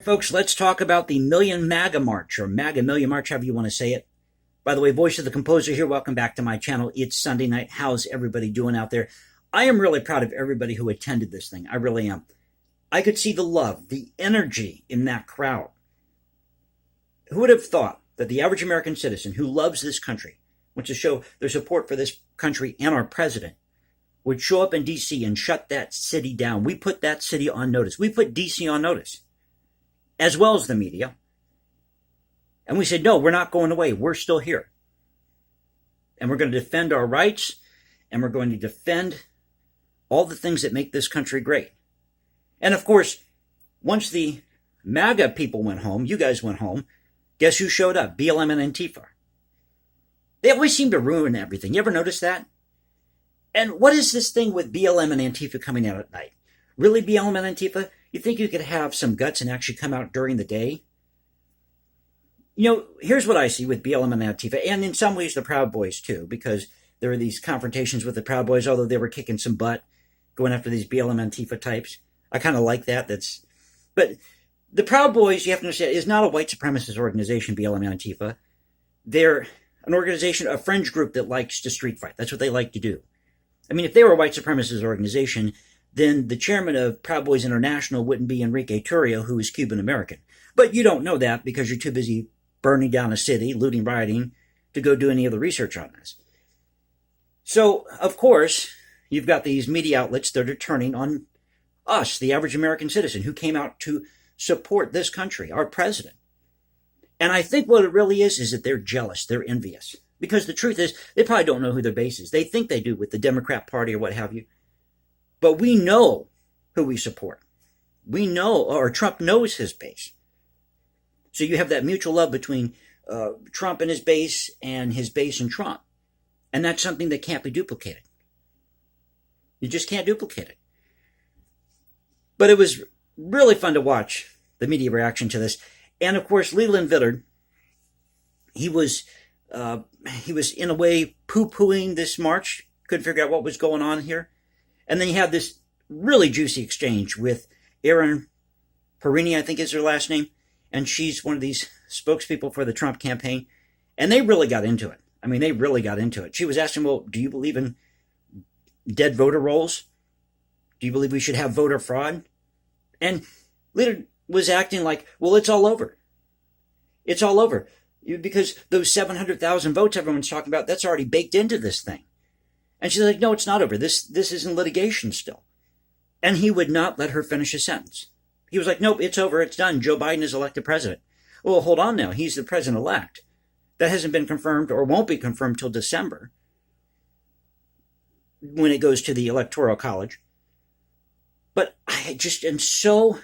Folks, let's talk about the Million MAGA March, or MAGA Million March, however you want to say it. By the way, Voice of the Composer here. Welcome back to my channel. It's Sunday night. How's everybody doing out there? I am really proud of everybody who attended this thing. I really am. I could see the love, the energy in that crowd. Who would have thought that the average American citizen who loves this country, wants to show their support for this country and our president, would show up in D.C. and shut that city down? We put that city on notice. We put D.C. on notice, as well as the media. And we said, no, we're not going away. We're still here. And we're going to defend our rights, and we're going to defend all the things that make this country great. And of course, once the MAGA people went home, you guys went home, guess who showed up? BLM and Antifa. They always seem to ruin everything. You ever notice that? And what is this thing with BLM and Antifa coming out at night? Really, BLM and Antifa? You think you could have some guts and actually come out during the day? You know, here's what I see with BLM and Antifa, and in some ways the Proud Boys too, because there were these confrontations with the Proud Boys, although they were kicking some butt, going after these BLM Antifa types. I kind of like that. But the Proud Boys, you have to understand, is not a white supremacist organization, BLM Antifa. They're an organization, a fringe group that likes to street fight. That's what they like to do. I mean, if they were a white supremacist organization, then the chairman of Proud Boys International wouldn't be Enrique Tarrio, who is Cuban-American. But you don't know that because you're too busy burning down a city, looting, rioting, to go do any of the research on this. So, of course, you've got these media outlets that are turning on us, the average American citizen, who came out to support this country, our president. And I think what it really is that they're jealous, they're envious. Because the truth is, they probably don't know who their base is. They think they do with the Democrat Party or what have you. But we know who we support. We know, or Trump knows his base. So you have that mutual love between Trump and his base and Trump. And that's something that can't be duplicated. You just can't duplicate it. But it was really fun to watch the media reaction to this. And of course, Leland Vittert, he was in a way poo-pooing this march. Couldn't figure out what was going on here. And then you have this really juicy exchange with Erin Perini, I think is her last name. And she's one of these spokespeople for the Trump campaign. And they really got into it. I mean, they really got into it. She was asking, well, do you believe in dead voter rolls? Do you believe we should have voter fraud? And Leader was acting like, well, it's all over. It's all over. Because those 700,000 votes everyone's talking about, that's already baked into this thing. And she's like, no, it's not over. This is in litigation still. And he would not let her finish a sentence. He was like, nope, it's over. It's done. Joe Biden is elected president. Well, hold on now. He's the president-elect. That hasn't been confirmed or won't be confirmed till December when it goes to the Electoral College. But I just am so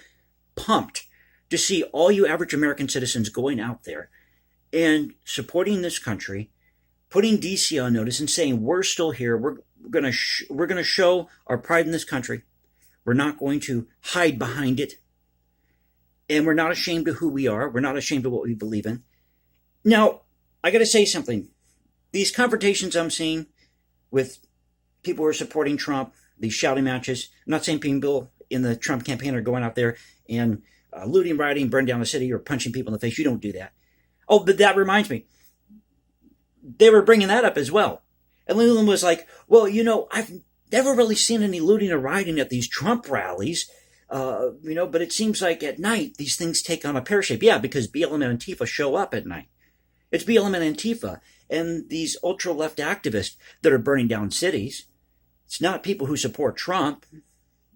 pumped to see all you average American citizens going out there and supporting this country, putting D.C. on notice and saying, we're still here. We're going to show our pride in this country. We're not going to hide behind it. And we're not ashamed of who we are. We're not ashamed of what we believe in. Now, I got to say something. These confrontations I'm seeing with people who are supporting Trump, these shouting matches, I'm not saying people in the Trump campaign are going out there and looting, rioting, burn down a city, or punching people in the face. You don't do that. Oh, but that reminds me. They were bringing that up as well. And Leland was like, well, you know, I've never really seen any looting or rioting at these Trump rallies. But it seems like at night, these things take on a pear shape. Yeah, because BLM and Antifa show up at night. It's BLM and Antifa and these ultra-left activists that are burning down cities. It's not people who support Trump.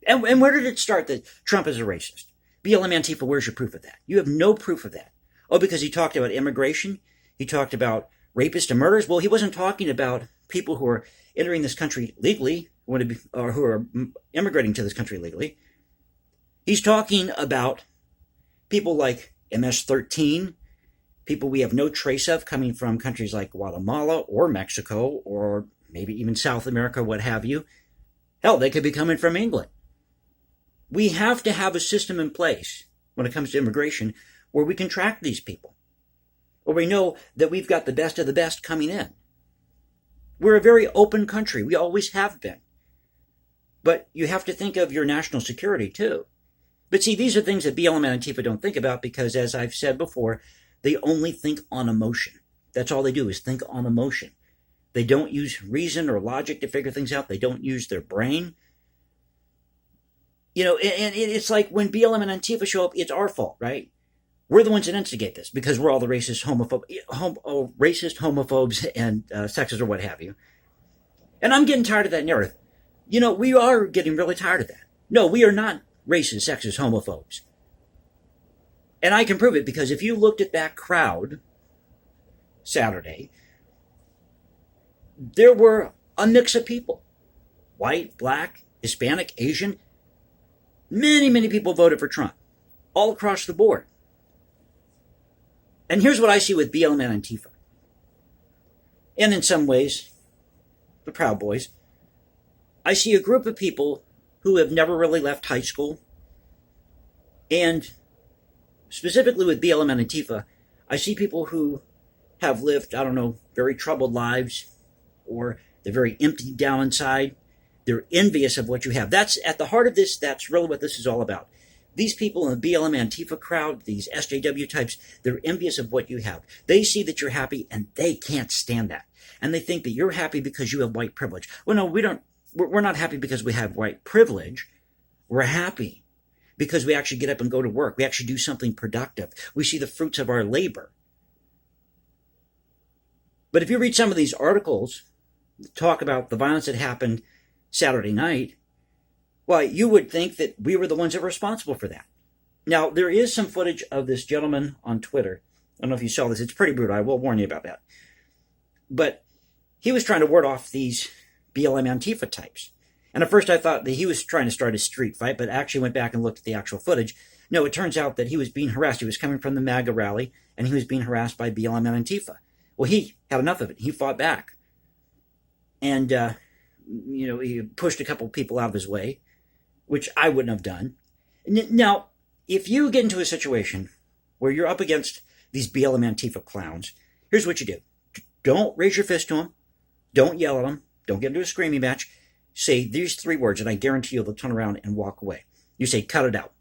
And where did it start that Trump is a racist? BLM Antifa, where's your proof of that? You have no proof of that. Oh, because he talked about immigration? He talked about rapists and murderers? Well, he wasn't talking about people who are entering this country legally, or who are immigrating to this country legally. He's talking about people like MS-13, people we have no trace of coming from countries like Guatemala or Mexico or maybe even South America, what have you. Hell, they could be coming from England. We have to have a system in place when it comes to immigration where we can track these people, where we know that we've got the best of the best coming in. We're a very open country. We always have been. But you have to think of your national security too. But see, these are things that BLM and Antifa don't think about because, as I've said before, they only think on emotion. That's all they do is think on emotion. They don't use reason or logic to figure things out. They don't use their brain. You know, and it's like when BLM and Antifa show up, it's our fault, right? We're the ones that instigate this because we're all the racist, homophobes, and sexists or what have you. And I'm getting tired of that narrative. You know, we are getting really tired of that. No, we are not racist, sexist, homophobes. And I can prove it because if you looked at that crowd Saturday, there were a mix of people. White, black, Hispanic, Asian. Many, many people voted for Trump. All across the board. And here's what I see with BLM and Antifa. And in some ways, the Proud Boys. I see a group of people who have never really left high school. And specifically with BLM and Antifa, I see people who have lived, I don't know, very troubled lives, or they're very empty down inside. They're envious of what you have. That's at the heart of this. That's really what this is all about. These people in the BLM Antifa crowd, these SJW types, they're envious of what you have. They see that you're happy and they can't stand that. And they think that you're happy because you have white privilege. Well, no, we don't. We're not happy because we have white privilege. We're happy because we actually get up and go to work. We actually do something productive. We see the fruits of our labor. But if you read some of these articles that talk about the violence that happened Saturday night, well, you would think that we were the ones that were responsible for that. Now, there is some footage of this gentleman on Twitter. I don't know if you saw this. It's pretty brutal. I will warn you about that. But he was trying to ward off these BLM Antifa types. And at first I thought that he was trying to start a street fight, but I actually went back and looked at the actual footage. No, it turns out that he was being harassed. He was coming from the MAGA rally, and he was being harassed by BLM and Antifa. Well, he had enough of it. He fought back. And, he pushed a couple people out of his way, which I wouldn't have done. Now, if you get into a situation where you're up against these BLM Antifa clowns, here's what you do. Don't raise your fist to them. Don't yell at them. Don't get into a screaming match. Say these 3 words, and I guarantee you they'll turn around and walk away. You say, cut it out.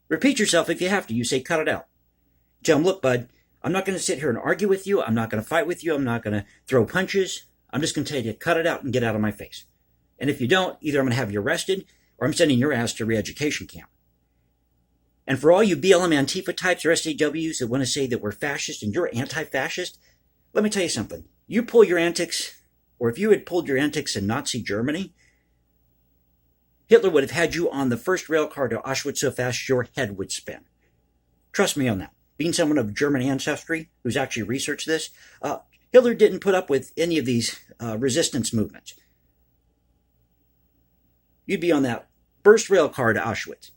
Repeat yourself if you have to. You say, cut it out. Tell them, look, bud, I'm not going to sit here and argue with you. I'm not going to fight with you. I'm not going to throw punches. I'm just going to tell you to cut it out and get out of my face. And if you don't, either I'm going to have you arrested or I'm sending your ass to a re-education camp. And for all you BLM Antifa types or SJWs that want to say that we're fascist and you're anti-fascist, let me tell you something. You pull your antics, or if you had pulled your antics in Nazi Germany, Hitler would have had you on the first rail car to Auschwitz so fast your head would spin. Trust me on that. Being someone of German ancestry who's actually researched this, Hitler didn't put up with any of these resistance movements. You'd be on that first rail car to Auschwitz.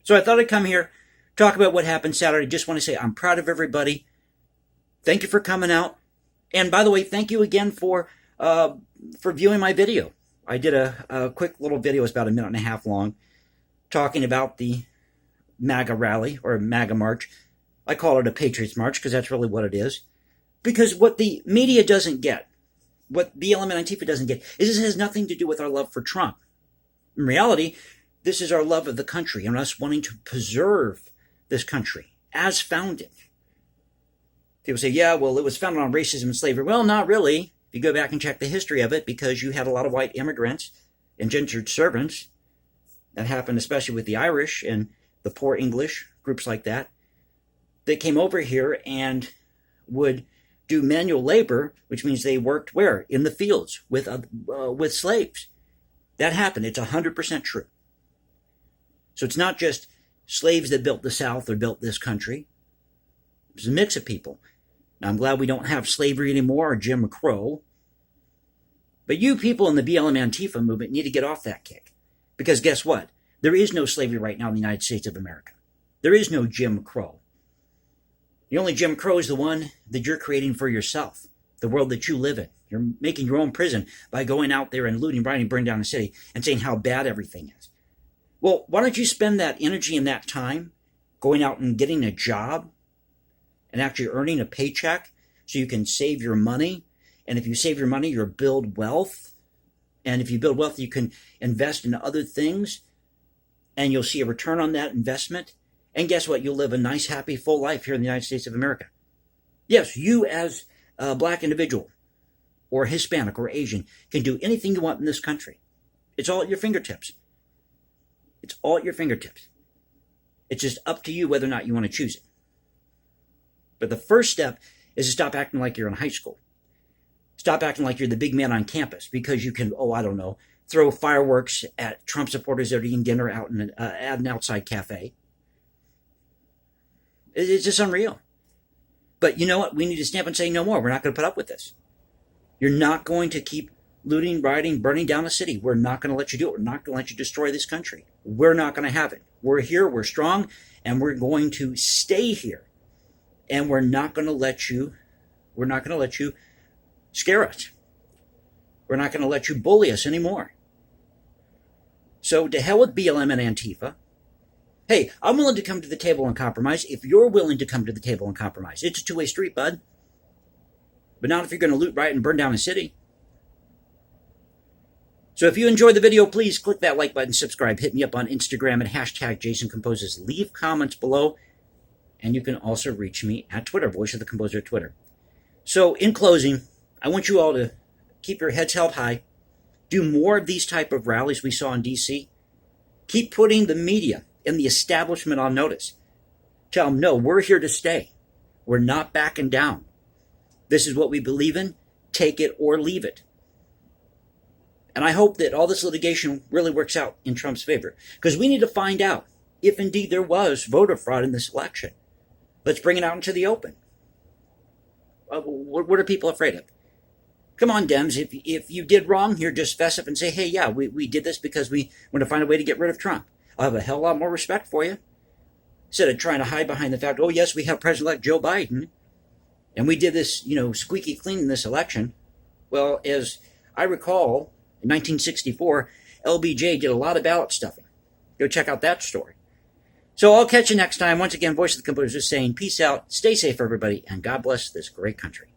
So I thought I'd come here, talk about what happened Saturday. Just want to say I'm proud of everybody. Thank you for coming out. And by the way, thank you again for viewing my video. I did a quick little video. It's about 1.5 minutes long, talking about the MAGA rally or MAGA march. I call it a Patriots March because that's really what it is. Because what the media doesn't get, what BLM and Antifa doesn't get, is this has nothing to do with our love for Trump. In reality, this is our love of the country and us wanting to preserve this country as founded. People say, yeah, well, it was founded on racism and slavery. Well, not really. If you go back and check the history of it, because you had a lot of white immigrants, indentured servants. That happened especially with the Irish and the poor English, groups like that. They came over here and would do manual labor, which means they worked where? In the fields with slaves. That happened. It's 100% true. So it's not just slaves that built the South or built this country. It was a mix of people. Now, I'm glad we don't have slavery anymore or Jim Crow. But you people in the BLM Antifa movement need to get off that kick. Because guess what? There is no slavery right now in the United States of America. There is no Jim Crow. The only Jim Crow is the one that you're creating for yourself, the world that you live in. You're making your own prison by going out there and looting, rioting, burning down the city and saying how bad everything is. Well, why don't you spend that energy and that time going out and getting a job and actually earning a paycheck so you can save your money? And if you save your money, you'll build wealth And if you build wealth, you can invest in other things, and you'll see a return on that investment. And guess what? You'll live a nice, happy, full life here in the United States of America. Yes, you as a black individual or Hispanic or Asian can do anything you want in this country. It's all at your fingertips. It's all at your fingertips. It's just up to you whether or not you want to choose it. But the first step is to stop acting like you're in high school. Stop acting like you're the big man on campus because you can, throw fireworks at Trump supporters that are eating dinner out at an outside cafe. It's just unreal. But you know what? We need to stand up and say no more. We're not going to put up with this. You're not going to keep looting, rioting, burning down a city. We're not going to let you do it. We're not going to let you destroy this country. We're not going to have it. We're here, we're strong, and we're going to stay here. And we're not going to let you scare us. We're not going to let you bully us anymore. So to hell with BLM and Antifa. Hey, I'm willing to come to the table and compromise if you're willing to come to the table and compromise. It's a two-way street, bud. But not if you're going to loot, riot, and burn down a city. So if you enjoyed the video, please click that like button, subscribe, hit me up on Instagram at #JasonComposes. Leave comments below, and you can also reach me at Twitter, Voice of the Composer at Twitter. So in closing, I want you all to keep your heads held high. Do more of these type of rallies we saw in D.C. Keep putting the media and the establishment on notice. Tell them, no, we're here to stay. We're not backing down. This is what we believe in. Take it or leave it. And I hope that all this litigation really works out in Trump's favor, because we need to find out if indeed there was voter fraud in this election. Let's bring it out into the open. What are people afraid of? Come on, Dems, if you did wrong here, just fess up and say, hey, yeah, we did this because we want to find a way to get rid of Trump. I'll have a hell of a lot more respect for you. Instead of trying to hide behind the fact, oh, yes, we have President-elect Joe Biden, and we did this, squeaky clean in this election. Well, as I recall, in 1964, LBJ did a lot of ballot stuffing. Go check out that story. So I'll catch you next time. Once again, Voice of the Composer saying peace out, stay safe, everybody, and God bless this great country.